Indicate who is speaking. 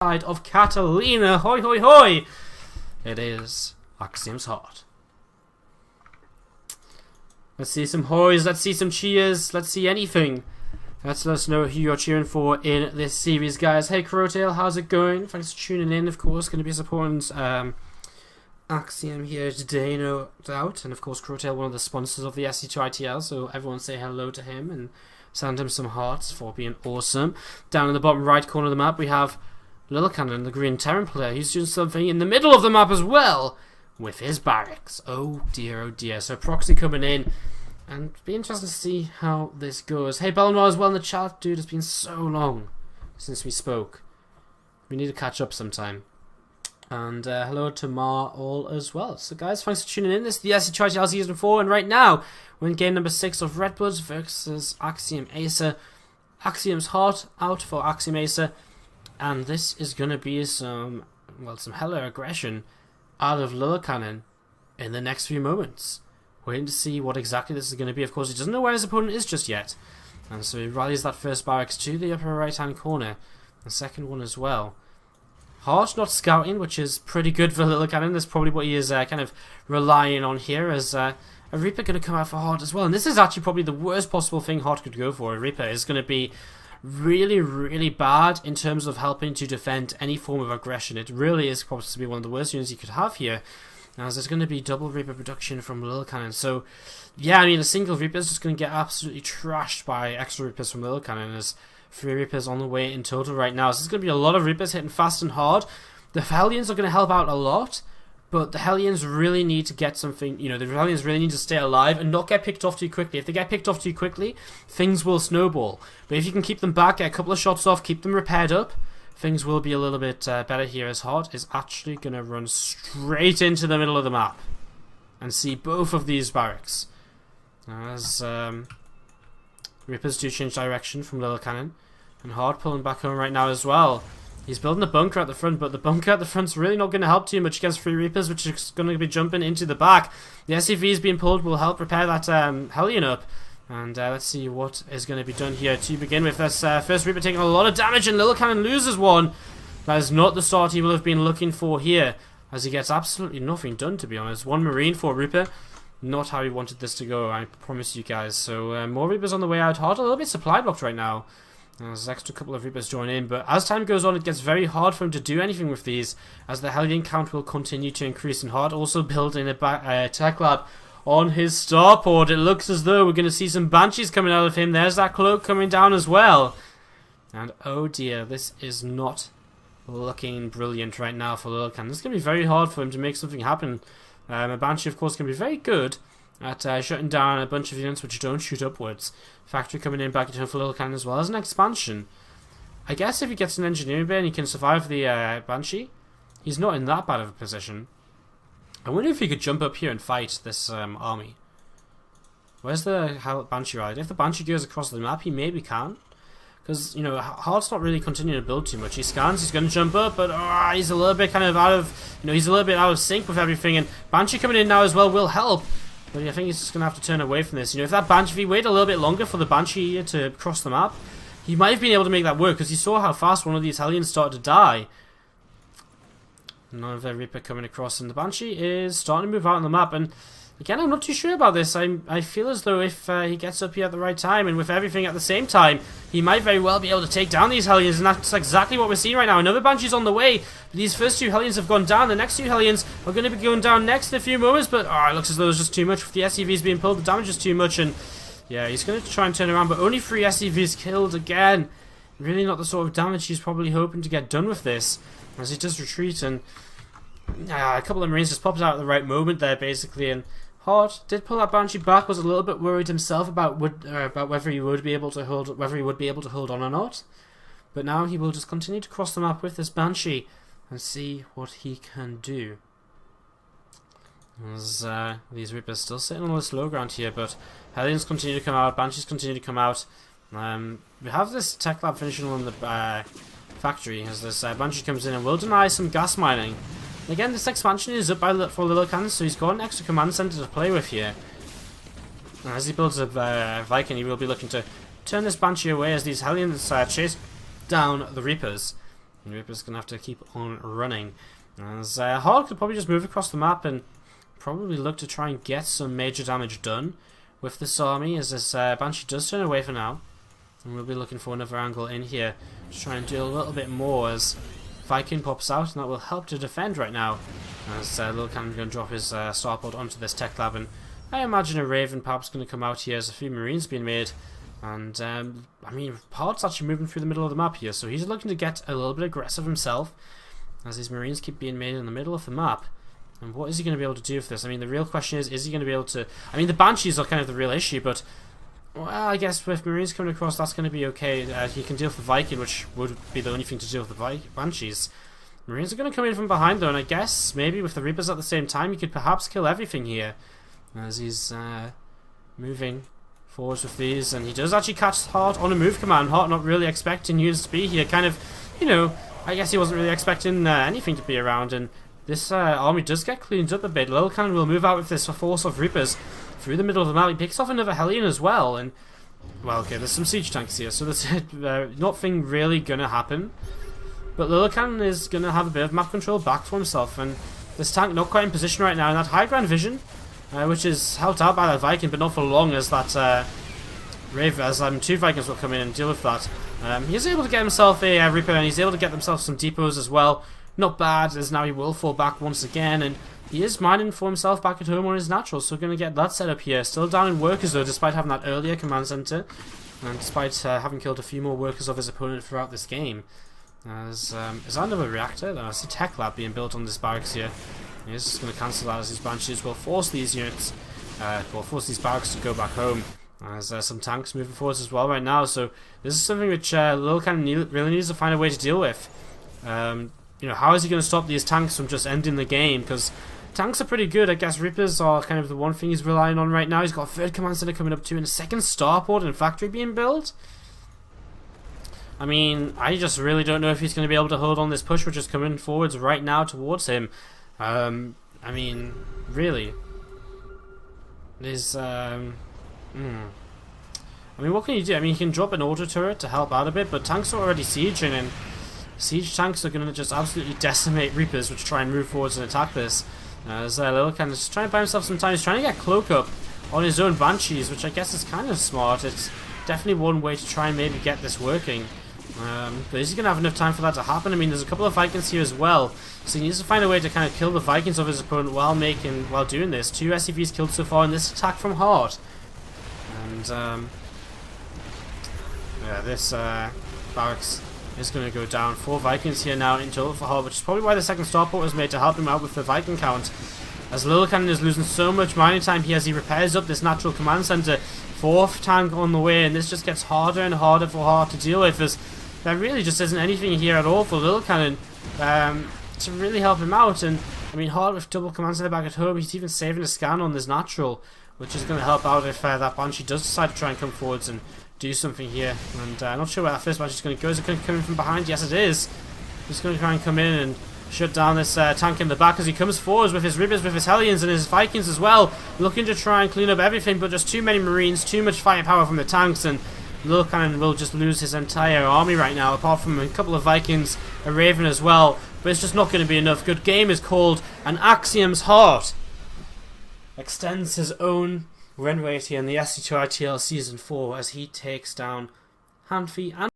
Speaker 1: side of Catalina. Hoi hoi hoi! It is Axiom's heart. Let's see some hoys, let's see some cheers, let's see anything. Let's let us know who you're cheering for in this series, guys. Hey Crowtail, how's it going? Thanks for tuning in, of course. Going to be supporting Axiom here today, no doubt. And of course, Crowtail, one of the sponsors of the SC2ITL, so everyone say hello to him and send him some hearts for being awesome. Down in the bottom right corner of the map, we have Lillekanin, the Green Terran player. He's doing something in the middle of the map as well with his barracks. Oh dear, oh dear. So proxy coming in, and be interesting to see how this goes. Hey Belnoir as well in the chat, dude. It's been so long since we spoke. We need to catch up sometime. And hello to Mar all as well. So guys, thanks for tuning in. This is the SC2ITL Season 4, and right now we're in game number 6 of Red Bloods versus AxiomAcer. Axiom's heart out for AxiomAcer. And this is going to be some hella aggression out of Lillekanin in the next few moments. Waiting to see what exactly this is going to be. Of course, he doesn't know where his opponent is just yet. And so he rallies that first barracks to the upper right-hand corner. The second one as well. Heart not scouting, which is pretty good for Lillekanin. That's probably what he is kind of relying on here, as a Reaper going to come out for Heart as well. And this is actually probably the worst possible thing Heart could go for. A Reaper is going to be really, really bad in terms of helping to defend any form of aggression. It really is probably to be one of the worst units you could have here, as there's going to be double Reaper production from Lillekanin. So, yeah, I mean, a single Reaper is just going to get absolutely trashed by extra Reapers from Lillekanin. There's 3 Reapers on the way in total right now. So there's going to be a lot of Reapers hitting fast and hard. The Hellions are going to help out a lot, but the Hellions really need to get something, the Hellions really need to stay alive and not get picked off too quickly. If they get picked off too quickly, things will snowball. But if you can keep them back, get a couple of shots off, keep them repaired up, things will be a little bit better here, as Heart is actually going to run straight into the middle of the map and see both of these barracks. As Reapers do change direction from Lillekanin, and Heart pulling back home right now as well. He's building a bunker at the front, but the bunker at the front's really not going to help too much against 3 Reapers, which is going to be jumping into the back. The SCVs being pulled will help repair that Hellion up. And let's see what is going to be done here to begin with. This first Reaper taking a lot of damage, and Lillekanin loses one. That is not the start he will have been looking for here, as he gets absolutely nothing done, to be honest. 1 Marine for Reaper. Not how he wanted this to go, I promise you guys. So more Reapers on the way out. Heart a little bit supply blocked right now. There's an extra couple of Reapers join in, but as time goes on, it gets very hard for him to do anything with these, as the Hellion count will continue to increase. And Heart also building a tech lab on his starport. It looks as though we're going to see some Banshees coming out of him. There's that cloak coming down as well. And oh dear, this is not looking brilliant right now for Lillekanin. This is going to be very hard for him to make something happen. A Banshee, of course, can be very good at shutting down a bunch of units which don't shoot upwards. Factory coming in back into for Lillekanin as well as an expansion. I guess if he gets an engineering bay and he can survive the Banshee, he's not in that bad of a position. I wonder if he could jump up here and fight this army. Where's the Banshee ride? If the Banshee goes across the map, he maybe can. Because, Heart's not really continuing to build too much. He scans, he's going to jump up, but he's a little bit kind of out of, he's a little bit out of sync with everything. And Banshee coming in now as well will help. But I think he's just going to have to turn away from this. If that Banshee, if he waited a little bit longer for the Banshee here to cross the map, he might have been able to make that work, because he saw how fast one of these Hellions started to die. Another Reaper coming across, and the Banshee is starting to move out on the map. And again, I'm not too sure about this. I feel as though if he gets up here at the right time and with everything at the same time, he might very well be able to take down these Hellions, and that's exactly what we're seeing right now. Another Banshee's on the way, but these first 2 Hellions have gone down. The next 2 Hellions are going to be going down next in a few moments, but it looks as though there's just too much with the SCVs being pulled. The damage is too much, and yeah, he's going to try and turn around, but only 3 SCVs killed again. Really not the sort of damage he's probably hoping to get done with this, as he does retreat, and a couple of Marines just popped out at the right moment there, basically, and Heart did pull that Banshee back. Was a little bit worried himself about whether he would be able to hold on or not. But now he will just continue to cross the map with this Banshee and see what he can do. As these Reapers still sitting on this low ground here, but Hellions continue to come out, Banshees continue to come out. We have this tech lab finishing on the factory as this Banshee comes in and will deny some gas mining. Again, this expansion is up for Lillekanin, so he's got an extra command center to play with here. And as he builds a Viking, he will be looking to turn this Banshee away as these Hellions chase down the Reapers. And Reaper's going to have to keep on running. As Hard could probably just move across the map and probably look to try and get some major damage done with this army, as this Banshee does turn away for now. And we'll be looking for another angle in here to try and do a little bit more as Viking pops out, and that will help to defend right now. As Lillekanin going to drop his starport onto this tech lab, and I imagine a Raven perhaps going to come out here as a few Marines being made. And I mean, Hard's actually moving through the middle of the map here, so he's looking to get a little bit aggressive himself as these Marines keep being made in the middle of the map. And what is he going to be able to do with this? I mean, the real question is he going to be able to... I mean, the Banshees are kind of the real issue, but... Well, I guess with Marines coming across, that's going to be okay. He can deal with the Viking, which would be the only thing to deal with the Banshees. Marines are going to come in from behind, though, and I guess maybe with the Reapers at the same time, he could perhaps kill everything here. As he's moving forwards with these, and he does actually catch Hard on a move command. Hard not really expecting units to be here, kind of, you know, I guess he wasn't really expecting anything to be around, and this army does get cleaned up a bit. Lillekanin will move out with this force of Reapers through the middle of the map. He picks off another Hellion as well, and, well, okay, there's some siege tanks here, so there's nothing really gonna happen. But Lillekanin is gonna have a bit of map control back to himself, and this tank not quite in position right now, and that high ground vision, which is helped out by that Viking, but not for long, as that two Vikings will come in and deal with that. He's able to get himself a Reaper, and he's able to get himself some depots as well. Not bad, as now he will fall back once again, and he is mining for himself back at home on his naturals, so going to get that set up here. Still down in workers though, despite having that earlier command center, and despite having killed a few more workers of his opponent throughout this game. Is that another reactor? That's a tech lab being built on this barracks here. He's just going to cancel that, as these Banshees will force these units, force these barracks to go back home. There's some tanks moving forwards as well right now, so this is something which Lillekanin really needs to find a way to deal with. You know, how is he going to stop these tanks from just ending the game? Because tanks are pretty good. I guess Reapers are kind of the one thing he's relying on right now. He's got a third command center coming up too, and a second starport and factory being built. I mean, I just really don't know if he's going to be able to hold on this push, which is coming forwards right now towards him. I mean, really. There's, I mean, what can you do? I mean, you can drop an auto turret to help out a bit, but tanks are already sieging, and siege tanks are going to just absolutely decimate Reapers, which try and move forwards and attack this. As Lillekanin is trying to buy himself some time. He's trying to get Cloak up on his own Banshees, which I guess is kind of smart. It's definitely one way to try and maybe get this working. But is he going to have enough time for that to happen? I mean, there's a couple of Vikings here as well, so he needs to find a way to kind of kill the Vikings of his opponent while doing this. 2 SCVs killed so far in this attack from Hard. And, yeah, this barracks is going to go down. 4 Vikings here now in total for Hard, which is probably why the second starport was made, to help him out with the Viking count. As Lillekanin is losing so much mining time here as he repairs up this natural command center. 4th tank on the way, and this just gets harder and harder for Hard to deal with, as there really just isn't anything here at all for Lillekanin to really help him out. And I mean, Hard with double command center back at home, he's even saving a scan on this natural, which is going to help out if that Banshee does decide to try and come forwards and do something here. And I'm not sure where that first Banshee is going to go. Is it going to come in from behind? Yes, it is. He's going to try and come in and shut down this tank in the back as he comes forwards with his Reapers, with his Hellions and his Vikings as well, looking to try and clean up everything, but just too many Marines, too much firepower from the tanks, and Lillekanin will just lose his entire army right now, apart from a couple of Vikings, a Raven as well, but it's just not going to be enough. Good game is called, and Axiom's Heart extends his own run rate here in the SC2ITL Season 4 as he takes down Hanfi and